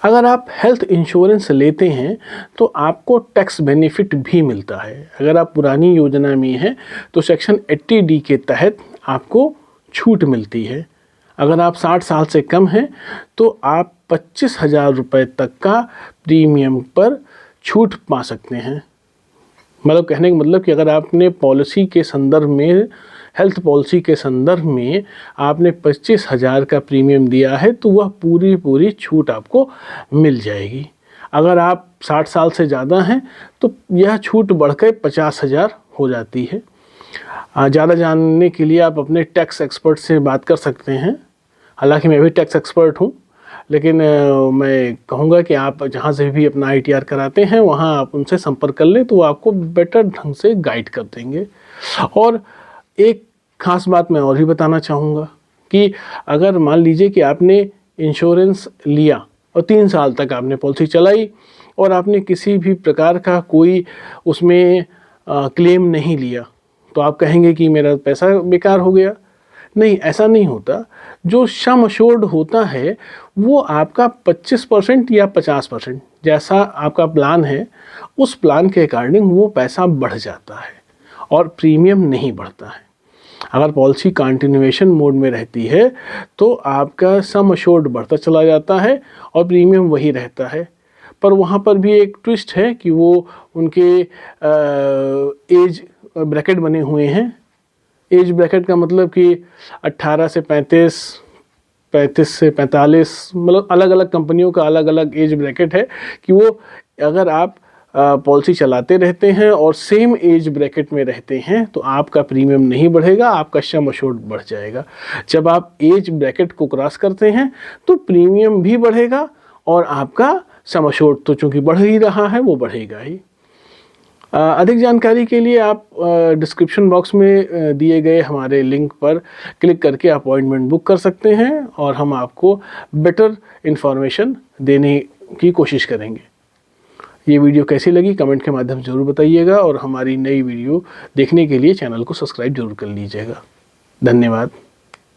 अगर आप health insurance लेते हैं तो आपको टैक्स बेनिफिट भी मिलता है। अगर आप पुरानी योजना में हैं तो सेक्शन 80D के तहत आपको छूट मिलती है। अगर आप 60 साल से कम हैं तो आप 25,000 रुपये तक का प्रीमियम पर छूट पा सकते हैं। मतलब कहने का मतलब कि अगर आपने पॉलिसी के संदर्भ में, हेल्थ पॉलिसी के संदर्भ में आपने 25,000 का प्रीमियम दिया है तो वह पूरी छूट आपको मिल जाएगी। अगर आप 60 साल से ज़्यादा हैं तो यह छूट बढ़कर 50,000 हो जाती है। ज़्यादा जानने के लिए आप अपने टैक्स एक्सपर्ट से बात कर सकते हैं। हालांकि मैं भी टैक्स एक्सपर्ट हूँ, लेकिन मैं कहूँगा कि आप जहाँ से भी अपना ITR कराते हैं वहाँ आप उनसे संपर्क कर लें तो वो आपको बेटर ढंग से गाइड कर देंगे। और एक ख़ास बात मैं और भी बताना चाहूँगा कि अगर मान लीजिए कि आपने इंश्योरेंस लिया और 3 साल तक आपने पॉलिसी चलाई और आपने किसी भी प्रकार का कोई उसमें क्लेम नहीं लिया, तो आप कहेंगे कि मेरा पैसा बेकार हो गया। नहीं, ऐसा नहीं होता। जो सम अश्योर्ड होता है वो आपका 25% या 50%, जैसा आपका प्लान है उस प्लान के अकॉर्डिंग वो पैसा बढ़ जाता है और प्रीमियम नहीं बढ़ता है। अगर पॉलिसी कंटिन्यूएशन मोड में रहती है तो आपका सम अश्योर्ड बढ़ता चला जाता है और प्रीमियम वही रहता है। पर वहाँ पर भी एक ट्विस्ट है कि वो उनके एज ब्रैकेट बने हुए हैं। एज ब्रैकेट का मतलब कि 18 से 35, 35 से 45, मतलब अलग अलग कंपनियों का अलग अलग एज ब्रैकेट है कि वो अगर आप पॉलिसी चलाते रहते हैं और सेम एज ब्रैकेट में रहते हैं तो आपका प्रीमियम नहीं बढ़ेगा, आपका सम अश्योर्ड बढ़ जाएगा। जब आप एज ब्रैकेट को क्रॉस करते हैं तो प्रीमियम भी बढ़ेगा और आपका सम अश्योर्ड तो चूँकि बढ़ ही रहा है वो बढ़ेगा ही। अधिक जानकारी के लिए आप डिस्क्रिप्शन बॉक्स में दिए गए हमारे लिंक पर क्लिक करके अपॉइंटमेंट बुक कर सकते हैं और हम आपको बेटर इन्फॉर्मेशन देने की कोशिश करेंगे। ये वीडियो कैसी लगी कमेंट के माध्यम से ज़रूर बताइएगा और हमारी नई वीडियो देखने के लिए चैनल को सब्सक्राइब जरूर कर लीजिएगा। धन्यवाद।